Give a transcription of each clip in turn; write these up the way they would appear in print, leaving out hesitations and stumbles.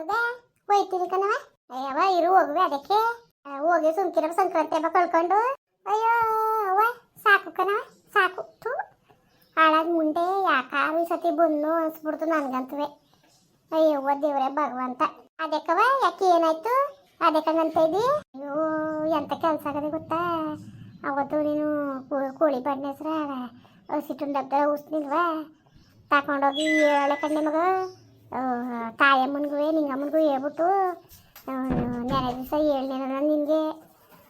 ಮಗ ಹೋಯ್ತೀನಿ ಕಣವ. ಅಯ್ಯವ ಇರು ಹೋಗುವೆ ಅದಕ್ಕೆ ಹೋಗಿ ಸುಮ್ಕಿರ ಸಂಕ್ರಾಂತಿ ಹಬ್ಬ ಕಳ್ಕೊಂಡು. ಅಯ್ಯೋ ಅವ್ವ ಸಾಕು ಕಣವ ಸಾಕು. ಥೂ ಹಾಳಾದ ಮುಂದೆ ಯಾಕಾರು ಈ ಸತಿ ಬನ್ನು ಅನ್ಸ್ಬಿಡ್ತು ನನ್ಗಂತವೇ. ಅಯ್ಯವ್ವ ದೇವ್ರೆ ಭಗವಂತ. ಅದಕ್ಕವ ಯಾಕೆ ಏನಾಯ್ತು ಅದಕ್ಕಂಗಂತ ಇದ್ದಿ? ಅಯ್ಯೋ ಎಂತ ಕೆಲಸ ಆಗದೆ ಗೊತ್ತಾ? ಅವತ್ತು ನೀನು ಕೋಳಿ ಬಣ್ಣ ಹೆಸ್ರ ಹಸಿಟ್ಟು ಡಬ್ಬ ಉಸ್ನಿಲ್ವಾ ತಗೊಂಡೋಗಿ ಹೇಳೆ ಕಣ್ಣೆ ಮಗ. ತಾಯಮ್ಮನಿಗೂ ನಿಂಗಮ್ಮನಿಗೂ ಹೇಳ್ಬಿಟ್ಟು ನೆನೆ ದಿವಸ ಹೇಳ್ನೇನ ನಿನಗೆ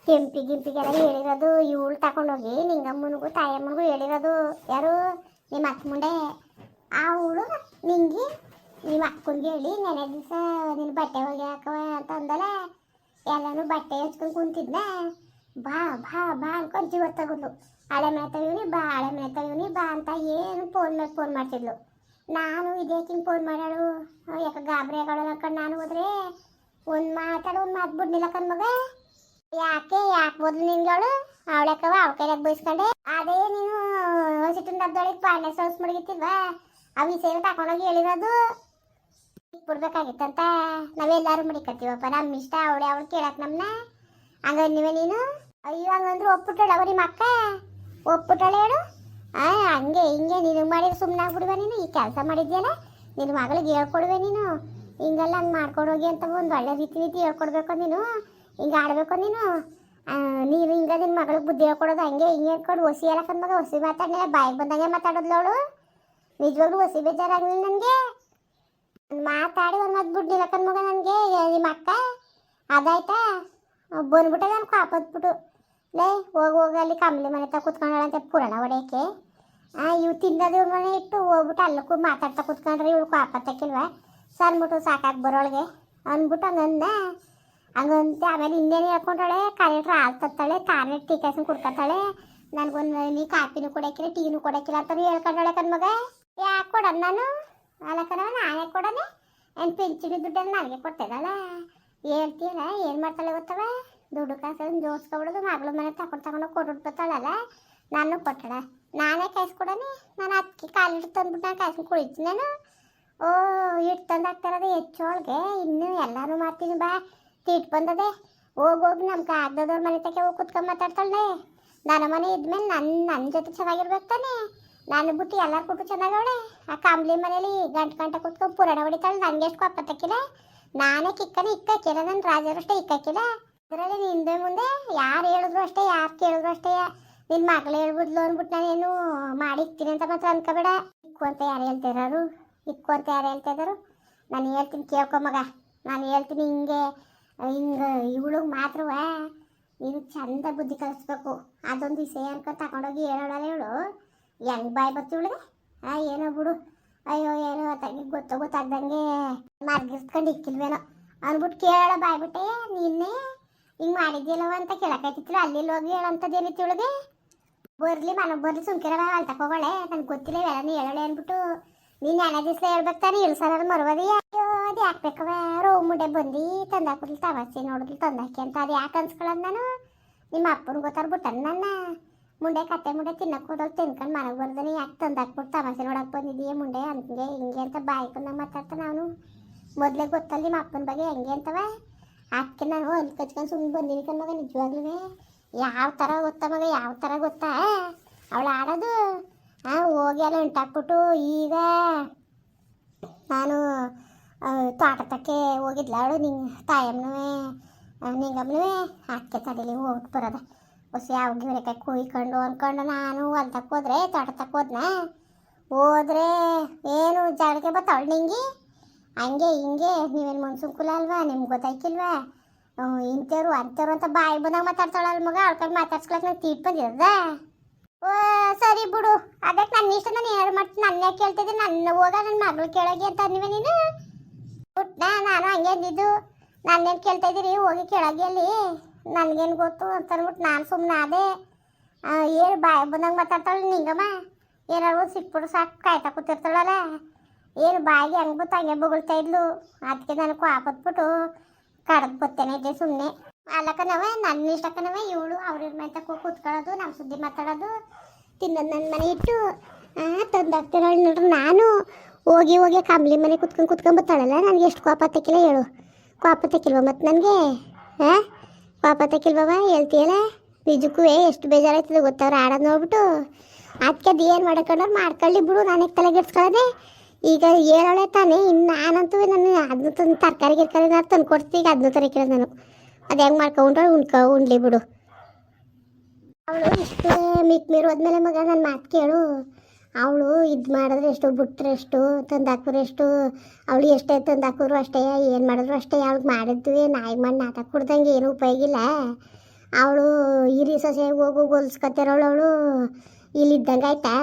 ಕೆಂಪಿಗೆಲ್ಲ ಹೇಳಿರೋದು. ಇವಳು ತಗೊಂಡೋಗಿ ನಿಂಗಮ್ಮನಿಗೂ ತಾಯಮ್ಮನಿಗೂ ಹೇಳಿರೋದು. ಯಾರು? ನಿಮ್ಮ ಅಕ್ಕ ಮುಂಡೆ. ಆ ಅವಳು ನಿಂಗೆ ನಿಮ್ಮ ಅಕ್ಕನಿಗೆ ಹೇಳಿ ನೆನೆ ದಿವಸ ನಿನ್ನ ಬಟ್ಟೆ ಹೋಗಿ ಹಾಕವ ಅಂತ ಅಂದಲ್ಲ. ಎಲ್ಲನೂ ಬಟ್ಟೆ ಹಚ್ಕೊಂಡು ಕುಂತಿದ್ನ. ಬಾ ಬಾ ಬಾ ಅನ್ಕೊಂಡು ಜೀವ ತಗೊಂಡು ಹಳೆ ಮನೆ ತಗೊಂಡು ಬಾ ಹಳೆ ಮನೆ ತಗೊಂಡು ಬಾ ಅಂತ ಏನು ಫೋನ್ ಮೇಲೆ ಫೋನ್ ಮಾಡ್ತಿದ್ಲು. ನಾನು ಇದೇಕಿಂಗ್ ಫೋನ್ ಮಾಡ್ಯಾಳು ಯಾಕೆ ಗಾಬರಿ ಆಗೋಳು ಅನ್ಕೊಂಡು ನಾನು ಹೋದ್ರೆ ಒಂದು ಮಾತಾಡೋ ಒಂದು ಮಾತು ಬಿಡ್ನಿಲ್ಲ ಕಣ್ ಮಗ. ಯಾಕೆ ಮೊದಲು ನಿನ್ಗಳು ಅವಳಕ್ಕವ ಅವಳ ಕೈಲಾಗ ಬಯಸ್ಕೊಂಡೆ. ಅದೇ ನೀನು ಸಿಟ್ಟಿನ ಡಬ್ಬದೊಳಗೆ ಪಾಂಡೆ ಸೌಸ್ ಮಡಗಿತ್ತಿಲ್ವಾ ಆ ವಿಷಯ ತಗೊಂಡೋಗಿ ಹೇಳಿರೋದು. ಬಿಡ್ಬೇಕಾಗಿತ್ತಂತ ನಾವೆಲ್ಲರೂ ಮಡಿಕತ್ತೀವಪ್ಪ. ನಮ್ಮ ಇಷ್ಟ ಅವಳು ಕೇಳಕ್ ನಮ್ಮನ್ನ ಹಂಗನ್ನಿವೆ ನೀನು. ಅಯ್ಯೋ ಹಂಗಂದ್ರೆ ಒಪ್ಪಿಟ್ಟಳು ಅವ ನಿಮ್ಮ ಅಕ್ಕ ಒಪ್ಪಿಟ್ಟಳು ಹೇಳು. ಹಂಗೆ ಹಿಂಗೆ ನಿನಗೆ ಮಾಡಿದ್ರೆ ಸುಮ್ಮನೆ ಆಗ್ಬಿಡುವೆ ನೀನು. ಈ ಕೆಲಸ ಮಾಡಿದ್ಯಲ್ಲ ನಿನ್ನ ಮಗಳಿಗೆ ಹೇಳ್ಕೊಡುವೆ ನೀನು. ಹಿಂಗೆಲ್ಲ ಹಂಗೆ ಮಾಡ್ಕೊಡೋಗಿ ಅಂತ ಒಂದು ಒಳ್ಳೆ ರೀತಿ ಹೇಳ್ಕೊಡ್ಬೇಕು ನೀನು. ಹಿಂಗೆ ಆಡಬೇಕು ನೀನು. ನೀನು ಹಿಂಗೆ ನಿನ್ನ ಮಗಳಿಗೆ ಬುದ್ಧಿ ಹೇಳ್ಕೊಡೋದು ಹಂಗೆ ಹಿಂಗೆ ಹೇಳ್ಕೊಂಡು ಹೊಸಿ ಎಲ್ಲ ಕಂದಾಗ ಹೊಸಿ ಮಾತಾಡಲಿಲ್ಲ ಬಾಯಿಗೆ ಬಂದಂಗೆ ಮಾತಾಡೋದ್ಲು ಅವಳು. ನಿಜವಾಗ್ಲೂ ಹೊಸಿ ಬೇಜಾರಾಗಲಿಲ್ಲ ನನಗೆ. ಮಾತಾಡಿ ಒಂದು ಮಾತು ಬಿಡ್ಲಿಲ್ಲ ಕಣ್ಮಗ ನನಗೆ ನಿಮ್ಮ ಅಕ್ಕ. ಅದಾಯ್ತಾ ಬಂದ್ಬಿಟ್ಟೆ ನಾನು ಕಾಪದ್ಬಿಟ್ಟು ಲೇ ಹೋಗಿ ಅಲ್ಲಿ ಕಮಲಿ ಮನೆ ತ ಕೂತ್ಕೊಂಡಂತೆ ಪುರಾಣ ಹೊಡೆಯೋಕ್ಕೆ. ಇವು ತಿನ್ನೋದು ಇವ್ರ ಮನೆ ಇಟ್ಟು ಹೋಗ್ಬಿಟ್ಟು ಅಲ್ಲಕ್ಕೂ ಮಾತಾಡ್ತಾ ಕೂತ್ಕೊಂಡ್ರೆ ಇವಳು ಕಾಪತ್ತಕ್ಕಿಲ್ವ ಸನ್ಬಿಟ್ಟು ಸಾಕಾಗಿ ಬರೋಳಿಗೆ ಅಂದ್ಬಿಟ್ಟು ಹಂಗಂತೆ. ಆಮೇಲೆ ಇನ್ನೇನು ಹೇಳ್ಕೊಂಡಾಳೆ ಕಾಲೇಟ್ರ್ ಹಾಲು ತತ್ತಾಳೆ ಕಾರ್ನೆಟ್ ಟೀ ಕಾಸನ್ನು ಕುಡ್ಕೊತಾಳೆ. ನನಗೊಂದು ನೀ ಕಾಫಿನೂ ಕೊಡೋಕ್ಕಿಲ್ಲ ಟೀನೂ ಕೊಡೋಕ್ಕಿಲ್ಲ ಅಂತ ಹೇಳ್ಕೊಂಡಾಳೆ ಕಣ್ಮಗ. ಯಾಕೆ ಕೊಡೋಣ ನಾನು? ಅಲ್ಲ ಕಣವ ನಾನೇ ಕೊಡೋಣ. ಏನು ಪೆನ್ಷನ್ ದುಡ್ಡನ್ನು ನನಗೆ ಕೊಡ್ತಿದ್ದಲ್ಲ ಹೇಳ್ತೀಯಲ್ಲ ಏನು ಮಾಡ್ತಾಳೆ ಗೊತ್ತವ? ದುಡ್ಡು ಕಾಸನ್ನು ಜೋಡಿಸ್ಕೊಬಿಡೋದು ಮಗಳು ಮನೆ ತಗೊಂಡು ಕೊಟ್ಬಿಡ್ತಾಳಲ್ಲ. ನಾನು ಕೊಟ್ಟಳ ನಾನೇ ಕಾಯಿಸ್ಕೊಡೋಣ. ನಾನು ಅದಕ್ಕೆ ಕಾಲಿಟ್ಟು ತಂದ್ಬಿಟ್ಟು ನಾನು ಕಾಯಿಸ್ಕೊಂಡು ಕುಡಿತೀನಿ ನಾನು. ಓ ಇಟ್ಟು ತಂದು ಹಾಕ್ತಾರದೆ ಹೆಚ್ಚೋಳಿಗೆ ಇನ್ನೂ ಎಲ್ಲರೂ ಮಾಡ್ತೀನಿ ಬಾ ತೀಟ್ ಬಂದದೆ. ಹೋಗಿ ನಮ್ಮ ಕಾಗ್ದದವ್ರ ಮನೆ ತಕ್ಕೆ ಹೋಗಿ ಕುತ್ಕೊಂಡು ಮಾತಾಡ್ತಾಳೆ. ನನ್ನ ಮನೆ ಇದ್ಮೇಲೆ ನನ್ನ ಜೊತೆ ಚೆನ್ನಾಗಿರ್ಬೇಕು ತಾನೆ. ನಾನು ಬಿಟ್ಟು ಎಲ್ಲರೂ ಕೊಟ್ಟು ಚೆನ್ನಾಗವಳೆ. ಆ ಕಾಂಬ್ಲಿ ಮನೇಲಿ ಗಂಟೆ ಕುತ್ಕೊಂಡು ಪುರಾಣ ಹೊಡಿತಾಳೆ. ನನಗೆ ಎಷ್ಟು ಕೊಪ್ಪತ್ತಕ್ಕಿಲ್ಲ. ನಾನೇ ಇಕ್ಕಾಕಿಲ್ಲ. ನನ್ನ ರಾಜರಷ್ಟೇ ಇಕ್ಕಾಕಿಲ್ಲ. ಅದರಲ್ಲಿ ನಿಂದೆ ಮುಂದೆ ಯಾರು ಹೇಳಿದ್ರು ಅಷ್ಟೇ ಯಾರು ಕೇಳಿದ್ರು ಅಷ್ಟೇ. ನಿನ್ನ ಮಗಳು ಹೇಳ್ಬಿಡ್ಲು ಅಂದ್ಬಿಟ್ಟು ನಾನೇನು ಮಾಡಿ ಇಕ್ತೀನಿ ಅಂತ ಮಾತ್ರ ಅನ್ಕೋಬೇಡ. ಇಕ್ಕು ಅಂತ ಯಾರು ಹೇಳ್ತಿರೋರು? ಇಕ್ಕು ಅಂತ ಯಾರು ಹೇಳ್ತಾ ಇದ್ದಾರು? ನಾನು ಹೇಳ್ತೀನಿ ಕೇಳ್ಕೊ ಮಗ. ನಾನು ಹೇಳ್ತೀನಿ ಹಿಂಗೆ ಇವಳಿಗೆ ಮಾತ್ರವ ನೀನು ಚಂದ ಬುದ್ಧಿ ಕಲಿಸ್ಬೇಕು. ಅದೊಂದು ವಿಷಯ ಅನ್ಕೊಂಡು ತಗೊಂಡೋಗಿ ಹೇಳೋಣ ಇವಳು. ಹೆಂಗೆ ಬಾಯ್ ಬರ್ತಿ ಇವಳಿಗೆ? ಏನೋ ಬಿಡು. ಅಯ್ಯೋ ಏನೋ ತಗಿ ಗೊತ್ತಾಗ್ದಂಗೆ ಮರ್ಗಿಸ್ಕೊಂಡು ಇಕ್ಕಿಲ್ವೇನೋ ಅಂದ್ಬಿಟ್ಟು ಕೇಳೋ ಬಾಯ್ಬಿಟ್ಟೆ. ನಿನ್ನೆ ಹಿಂಗೆ ಮಾಡಿದ್ಯಲ್ಲವ ಅಂತ ಕೇಳಕ್ಕಾಯ್ತಿತ್ತು. ಅಲ್ಲಿ ಹೋಗಿ ಹೇಳೋಂಥದ್ದು ಏನಿತ್ತು ಇವಳಿಗೆ? ಬರ್ಲಿ ಮನೆಗೆ ಬರ್ಲಿ ಸುಮ್ಕಿರ ಅಲ್ಲಿ ತಗೋಳೆ ನನಗೆ ಗೊತ್ತಿಲ್ಲ ಇವೆಲ್ಲ ಹೇಳೋಳೆ ಅಂದ್ಬಿಟ್ಟು ನೀನು ಎಣ್ಣೆ ದಿವಸ ಹೇಳ್ಬೇಕು ತಾನೆ. ಇಳ್ಸೋದು ಮರುವದಿ. ಅಯ್ಯೋ ಅದು ಯಾಕಬೇಕವ ರೋ ಮುಂಡೆ ಬಂದು ತಂದಾಕಿದ್ಲು ತವಾಸಿ ನೋಡಿದ್ಲು ತಂದಾಕಿ ಅಂತ. ಅದು ಯಾಕೆ ಅನ್ಸ್ಕೊಳ್ಳೋದು ನಾನು? ನಿಮ್ಮ ಅಪ್ಪನ ಗೊತ್ತಾರ್ಬಿಟ್ಟನು ನನ್ನ ಮುಂಡೆ ಕತ್ತೆ ಮುಂಡೆ ತಿನ್ನಕ್ಕೆ ಹೋದವ್ರು ತಿನ್ಕೊಂಡು ಮನೆಗೆ ಬರ್ದಾನೆ ಯಾಕೆ ತಂದಾಕ್ಬಿಟ್ಟು ತಮಾಸೆ ನೋಡಕ್ಕೆ ಬಂದಿದ್ದೀಯ ಮುಂಡೆ ಹಂಗೆ ಹಿಂಗೆ ಅಂತ ಬಾಯಿ ಬಂದಾಗ ಮಾತಾಡ್ತಾನೆ ಅವನು. ಮೊದಲೇ ಗೊತ್ತಲ್ಲ ನಿಮ್ಮ ಅಪ್ಪನ ಬಗ್ಗೆ ಹೆಂಗೆ ಅಂತವ. ಅದಕ್ಕೆ ನಾನು ಒಂದು ಕಚ್ಕೊಂಡು ಸುಮ್ಮನೆ ಬಂದೀನಿ ಕಣ್ ಮಗ. ನಿಜವಾಗ್ಲೂ ಯಾವ ಥರ ಗೊತ್ತಾ ಮಗ? ಯಾವ ಥರ ಗೊತ್ತಾ ಅವಳು ಆಡೋದು? ಹೋಗಿ ಎಲ್ಲ ಉಂಟಾಕ್ಬಿಟ್ಟು ಈಗ ನಾನು ತೋಟಕ್ಕೆ ಹೋಗಿದ್ಲ ಅವಳು ತಾಯಮ್ಮನೂ ನಿಂಗಮ್ಮನೂ ಅದಕ್ಕೆ ತಡೀಲಿ ಹೋಗ್ಬಿಟ್ಟು ಬರೋದ ಹೊಸ ಯಾವ ಗಿರಕಾಯಿ ಕುಯ್ಕೊಂಡು ಅಂದ್ಕೊಂಡು ನಾನು ಹೊಲ್ದಕ್ಕೆ ಹೋದ್ರೆ ತೋಟಕ್ಕೆ ಹೋದ್ರೆ ಏನು ಜಾಗಕ್ಕೆ ಬರ್ತಾವಳು ನಿಂಗೆ ಹಂಗೆ ಹಿಂಗೆ. ನೀವೇನು ಮನ್ಸುಂಕುಲ ಅಲ್ವಾ? ನಿಮ್ಗೆ ಗೊತ್ತಾಯ್ಕಿಲ್ವಾ? ಇಂಥವ್ರು ಅಂಥವ್ರು ಅಂತ ಬಾಯಿ ಬಂದಾಗ ಮಾತಾಡ್ತಾಳಲ್ಲ ಮಗ. ಅವ್ಳ್ಕೊಂಡು ಮಾತಾಡ್ಸ್ಕೊಳಕ್ಕೆ ನಂಗೆ ತೀಟ್ ಬಂದಿರೋದ? ಓ ಸರಿ ಬಿಡು. ಅದಕ್ಕೆ ನನ್ನ ಇಷ್ಟ ನಾನು ಹೇಳಿ ಮಾಡ್ತೀನಿ. ನನ್ನ ಯಾಕೆ ಕೇಳ್ತಿದ್ದೆ? ನನ್ನ ಹೋಗ ನನ್ನ ಮಗಳು ಕೇಳೋಗಿ ಅಂತ ನೀವೇ ನೀನು ಬಿಟ್ನಾ? ನಾನು ಹಂಗೆ ಅಂದಿದ್ದು. ನನ್ನೇನು ಕೇಳ್ತಾ ಇದ್ದೀರಿ ಹೋಗಿ ಕೇಳೋಗಿ ಅಲ್ಲಿ ನನಗೇನು ಗೊತ್ತು ಅಂತ ಅಂದ್ಬಿಟ್ಟು ನಾನು ಸುಮ್ಮನೆ ಅದೇ. ಏನು ಬಾಯಿ ಬಂದಂಗೆ ಮಾತಾಡ್ತಾಳೆ ನಿಂಗಮ್ಮ. ಏನಾದ್ರು ಸಿಕ್ಬಿಡು ಸಾಕು ಕಾಯ್ತಾ ಕೂತಿರ್ತಾಳಲ್ಲ. ಏನು ಬಾಯಿಗೆ ಹೆಂಗೆ ಬತ್ತು ಹಂಗೆ ಬೊಗಳ್ತಾ ಇದ್ಲು. ಅದಕ್ಕೆ ನನಗೆ ಆಪತ್ಬಿಟ್ಟು ಕಡ್ದು ಬತ್ತೇನೆ ಇದ್ದೆ ಸುಮ್ಮನೆ. ಅಲ್ಲಕ್ಕನವ ನನ್ನ ಇಷ್ಟಕ್ಕನವ ಇವಳು ಅವ್ರ ಮನೆ ತಕ್ಕ ಕೂತ್ಕೊಳ್ಳೋದು ನಮ್ಮ ಸುದ್ದಿ ಮಾತಾಡೋದು ತಿನ್ನೋದು ನನ್ನ ಮನೆ ಇಟ್ಟು ತಂದಾಗ್ತಿರೋಳು ನೋಡ್ರಿ. ನಾನು ಹೋಗಿ ಹೋಗಿ ಕಂಬ್ಲಿ ಮನೆ ಕುತ್ಕೊಂಡ್ಬತ್ತಾಳಲ್ಲ, ನನಗೆ ಎಷ್ಟು ಕೋಪ ತಕ್ಕಿಲ್ಲ ಹೇಳು. ಕೋಪ ತಕ್ಕಿಲ್ವ ಮತ್ತು ನನಗೆ? ಹಾಂ, ಕೋಪ ತಕ್ಕಿಲ್ವವ ಹೇಳ್ತೀಯಲ್ಲ? ನಿಜಕ್ಕೂ ಎಷ್ಟು ಬೇಜಾರಾಯ್ತದೆ ಗೊತ್ತವ್ರು ಆಡೋದು ನೋಡ್ಬಿಟ್ಟು. ಅದಕ್ಕೆ ಅದು ಏನು ಮಾಡ್ಕೊಂಡ್ರೆ ಮಾಡ್ಕೊಳ್ಳಿ ಬಿಡು, ನನಗೆ ತಲೆಗೆಡ್ಸ್ಕೊಳ್ಳೋದೆ. ಈಗ ಹೇಳೋಳೆ ತಾನೇ, ಇನ್ನು ನಾನಂತೂ ನಾನು ಅದನ್ನ ತಂದು ತರಕಾರಿ ಗಿರ್ಕಾರಿ ನಾನು ತಂದು ಕೊಡ್ತೀನಿ. ಈಗ ಅದನ್ನ ತರಕಿಲ್ಲ ನಾನು, ಅದು ಹೆಂಗೆ ಮಾಡ್ಕೊಂಡ್ರೆ ಉಣ್ಲಿ ಬಿಡು. ಅವಳು ಇಷ್ಟು ಮೀರೋದ್ಮೇಲೆ ಮಗ ನನ್ನ ಮಾತು ಕೇಳು. ಅವಳು ಇದು ಮಾಡಿದ್ರೆ ಎಷ್ಟು, ಬಿಟ್ರೆ ಎಷ್ಟು, ತಂದು ಹಾಕಿದ್ರೆ ಎಷ್ಟು, ಅವಳು ಎಷ್ಟೇ ತಂದು ಹಾಕಿದ್ರು ಅಷ್ಟೇ, ಏನು ಮಾಡಿದ್ರು ಅಷ್ಟೇ. ಅವಳಿಗೆ ಮಾಡಿದ್ವಿ ನಾಯಿ ಮಾಡಿ ನಾಟಕ ಕೊಡ್ದಂಗೆ ಏನು ಉಪಯೋಗ ಇಲ್ಲ. ಅವಳು ಹಿರಿ ಸೊಸೆ ಹೋಗು ಗೊಲ್ಸ್ಕೊತಿರೋಳು. ಅವಳು ಇಲ್ಲಿ ಇದ್ದಂಗೆ ಆಯ್ತಾ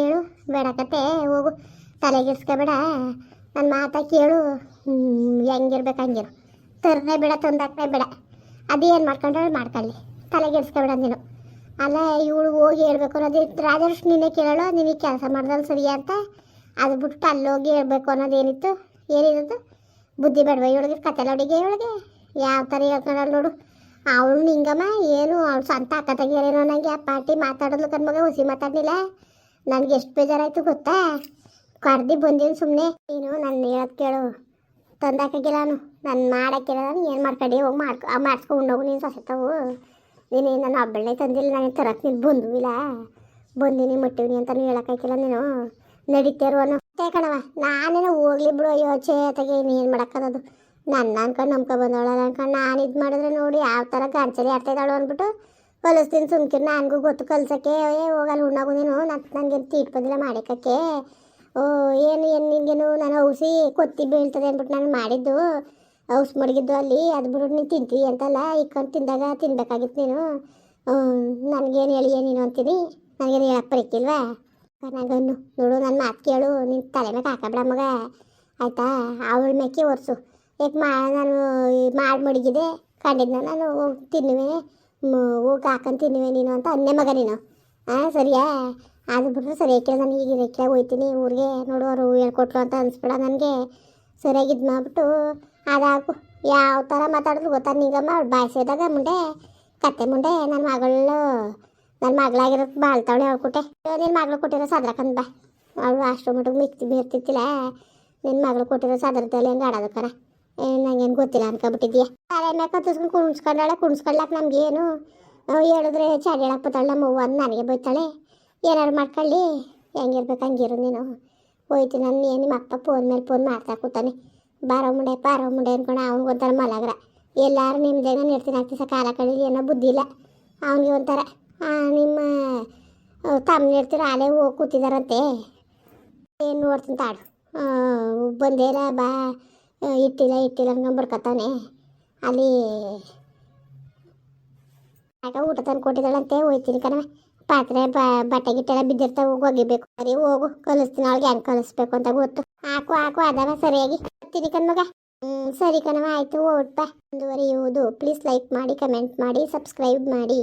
ಹೇಳು? ಬೇಡಕತ್ತೆ ಹೋಗು, ತಲೆಗಿಡ್ಸ್ಕೊಬೇಡ. ನನ್ನ ಮಾತಾ ಕೇಳು, ಹೆಂಗಿರ್ಬೇಕು ಹಂಗಿರು. ತರನೇ ಬೇಡ, ತಂದಾಕನೇ ಬೇಡ. ಅದೇನು ಮಾಡ್ಕೊಂಡ್ರೆ ಮಾಡ್ಕೊಳ್ಳಿ, ತಲೆಗಿಡ್ಸ್ಕೊಬೇಡ ನೀನು. ಅಲ್ಲ ಇವಳು ಹೋಗಿ ಹೇಳ್ಬೇಕು ಅನ್ನೋದು ರಾಜೇಶ್ ನಿನ್ನೆ ಕೇಳೋಳು, ನಿನಗೆ ಕೆಲಸ ಮಾಡ್ದಲ್ಲ ಸರಿ ಅಂತ. ಅದು ಬಿಟ್ಟು ಅಲ್ಲೋಗಿ ಹೇಳ್ಬೇಕು ಅನ್ನೋದೇನಿತ್ತು? ಏನಿರೋದು ಬುದ್ಧಿ ಬೇಡವ ಇವಳಿಗೆ? ಕತೆಲ್ಲ ಹುಡುಗಿ ಇವಳಿಗೆ ಯಾವ ಥರ ಹೇಳ್ಕೊಂಡಲ್ಲ ನೋಡು. ಅವಳು ನಿಂಗಮ್ಮ ಏನು ಅವಳು ಸ್ವಂತ ಅಕ್ಕತಾಗಿರೇನೋ ನನಗೆ. ಆ ಪಾರ್ಟಿ ಮಾತಾಡೋದು ಕಣ್ಮಗ ಹುಸಿ ಮಾತಾಡಲಿಲ್ಲ. ನನಗೆ ಎಷ್ಟು ಬೇಜಾರಾಯಿತು ಗೊತ್ತಾ? ಕರ್ದು ಬಂದೀನಿ ಸುಮ್ಮನೆ. ನೀನು ನನ್ನ ಹೇಳೋದು ಕೇಳು, ತಂದಾಕಿಲ್ಲ ನಾನು ಮಾಡೋಕ್ಕಿಲ್ಲ. ನಾನು ಏನು ಮಾಡ್ಕೊಂಡು ಹೋಗಿ ಮಾಡಿಸ್ಕೊಂಡು ಹೋಗು ನೀನು ಸೊಸೆತಾವು. ನೀನು ನನ್ನ ಒಬ್ಬಳನ್ನೇ ತಂದಿಲ್ಲ, ನಾನು ತರಕ್ಕೆ ನೀನು ಬಂದುವಿಲ್ಲ. ಬಂದೀನಿ ಮಟ್ಟಿವ್ನಿ ಅಂತಲೂ ಹೇಳೋಕ್ಕಾಯ್ತಿಲ್ಲ. ನೀನು ನಡೀತೇರು ಅನ್ನೋ ಕಣವ. ನಾನೇನೋ ಹೋಗ್ಲಿ ಬಿಡು, ಯೋಚೆ ತೆಗೆ ಏನು ಮಾಡೋಕ್ಕದು. ನನ್ನ ಅನ್ಕೊಂಡು ಬಂದವಳ ಅನ್ಕೊಂಡು ನಾನು ಇದು ಮಾಡಿದ್ರೆ ನೋಡಿ ಯಾವ ಥರ ಗಾಂಚಲಿ ಆಡ್ತಾಯಿದ್ದಾಳು ಅಂದ್ಬಿಟ್ಟು ಕಲಿಸ್ತೀನಿ ಸುಮ್ಕಿರು. ನನಗೂ ಗೊತ್ತು ಕಲ್ಸೋಕ್ಕೆ. ಹೋಗಲ್ಲ ಉಣ್ಣಾಗು ನೀನು. ನನಗೇನು ತೀಟ್ ಬಂದಿಲ್ಲ ಮಾಡಿಕಕ್ಕೆ. ಏನು ನಿನಗೇನು ನಾನು ಔಸಿ ಕೊತ್ತಿ ಬೀಳ್ತದೆ ಅಂದ್ಬಿಟ್ಟು ನಾನು ಮಾಡಿದ್ದು ಔಸ್ ಮಡಗಿದ್ದು ಅಲ್ಲಿ. ಅದು ಬಿಟ್ಟು ನೀನು ತಿಂತೀವಿ ಅಂತಲ್ಲ, ಇಕ್ಕೊಂಡು ತಿಂದಾಗ ತಿನ್ಬೇಕಾಗಿತ್ತು ನೀನು. ನನಗೇನು ಹೇಳಿ ನೀನು ಅಂತೀನಿ, ನನಗೇನು ಹೇಳಕ್ಕೆ ಬರೀಕಿಲ್ವಾ? ನನಗನ್ನು ನೋಡು, ನನ್ನ ಮಾತು ಕೇಳು, ನಿನ್ನ ತಲೆ ಮೇಲೆ ಹಾಕಬೇಡ ಮಗ, ಆಯಿತಾ? ಅವಳ ಮೇಕೆ ಒರೆಸು. ಯಾಕೆ ನಾನು ಮಾಡಿ ಮಡಗಿದೆ ಕಂಡಿದ್ನ ನಾನು ಹೋಗಿ ತಿನ್ನುವೆ, ಹೋಗಿ ಹಾಕೊಂಡು ತಿನ್ನುವೆ ನೀನು ಅಂತ ಅನ್ನೇ ಮಗ ನೀನು. ಹಾಂ ಸರಿಯಾ? ಅದು ಬಿಟ್ಟರೆ ಸರಿ ಹಾಕಿಲ್ಲ. ನಾನು ಈಗ ರೆಕ್ಕೆ ಹೋಗ್ತೀನಿ ಊರಿಗೆ. ನೋಡು ಅವರು ಹೇಳ್ಕೊಟ್ರು ಅಂತ ಅನಿಸ್ಬೇಡ ನನಗೆ. ಸರಿಯಾಗಿದ್ದು ಮಾಡ್ಬಿಟ್ಟು ಅದಾಕು. ಯಾವ ಥರ ಮಾತಾಡಿದ್ರು ಗೊತ್ತಾ ನಿಂಗಮ್ಮ? ಅವಳು ಬಾಯಿಸಿದಾಗ ಮುಂಡೆ ಕತ್ತೆ ಮುಂಡೆ ನನ್ನ ಮಗಳಾಗಿರೋದು ಬಾಳ್ತಾವಳೆ ಹೇಳ್ಕೊಟ್ಟೆ. ನಿನ್ನ ಮಗಳು ಕೊಟ್ಟಿರೋ ಸದ್ರಕಂದು ಬಾ. ಅವಳು ಅಷ್ಟು ಮಟ್ಟಿಗೆ ಮೀರ್ತಿತ್ತಿಲ್ಲ. ನಿನ್ನ ಮಗಳು ಕೊಟ್ಟಿರೋ ಸದ್ರದಲ್ಲಿ ಹೆಂಗೆ ಆಡೋದು ಕರ? ನಂಗೇನು ಗೊತ್ತಿಲ್ಲ ಅನ್ಕೊಬಿಟ್ಟಿದ್ಯಾ? ತಲೆ ಮ್ಯಾಕ ತುಸ್ಕೊಂಡು ಕುಣಿಸ್ಕೊಳ್ಳಾಕ ನಮಗೇನು ಹೇಳಿದ್ರೆ ಚಾಡಿ ಹೇಳಕ್ಕೆ ಬತ್ತಾಳೆ ನಮ್ಮವ್ವ ಅಂದು ನನಗೆ ಬೈತಾಳೆ. ಏನಾರು ಮಾಡ್ಕೊಳ್ಳಿ, ಹೆಂಗಿರ್ಬೇಕು ಹಂಗಿರು ನೀನು. ಹೋಯ್ತು ನಾನು ನಿಮ್ಮ ಅಪ್ಪ ಫೋನ್ ಮೇಲೆ ಫೋನ್ ಮಾಡ್ತಾ ಕೂತಾನೆ. ಬಾರೋ ಮುಂಡೆ ಅಂದ್ಕೊಂಡು ಅವ್ನಿಗೊಂಥರ ಮಲಗ್ರ. ಎಲ್ಲರೂ ನಿಮ್ಮದೇನೋ ಇರ್ತೀನಿ ಆಗ್ತಿಸ ಕಾಲ ಕಳೀಲಿ ಏನೋ ಬುದ್ಧಿ ಇಲ್ಲ ಅವನಿಗೆ ಒಂಥರ. ನಿಮ್ಮ ತಮ್ಮನಿರ್ತೀರ ಅಲ್ಲೇ ಹೋಗಿ ಕೂತಿದಾರಂತೆ. ಏನು ನೋಡ್ತೀನಿ ತಾಡು, ಬಂದೇಲ ಬಾ, ಇಟ್ಟಿಲ್ಲ ಅನ್ಕೊಂಡು ಬರ್ಕೊತಾನೆ. ಅಲ್ಲಿ ಆಗ ಊಟ ತಂದು ಕೊಟ್ಟಿದ್ದಾಳಂತೆ. ಹೋಯ್ತೀನಿ ಕಣವ. ಪಾತ್ರೆ ಬಟ್ಟೆ ಗಿಟ್ಟೆಲ್ಲ ಬಿದ್ದಿರ್ತಾವೆ, ಒಗಿಬೇಕು. ಸರಿ ಹೋಗು, ಕಲಿಸ್ತೀನಿ ಅವಳಿಗೆ ಹೆಂಗೆ ಕಲಿಸ್ಬೇಕು ಅಂತ ಗೊತ್ತು. ಹಾಕು ಅದವ ಸರಿಯಾಗಿ ಬರ್ತೀನಿ ಕಣ್ಮಗ. ಸರಿ ಕಣವ, ಆಯಿತು, ಓಟ್ಪ ಮುಂದುವರಿಯುವುದು. ಪ್ಲೀಸ್ ಲೈಕ್ ಮಾಡಿ, ಕಮೆಂಟ್ ಮಾಡಿ, ಸಬ್ಸ್ಕ್ರೈಬ್ ಮಾಡಿ.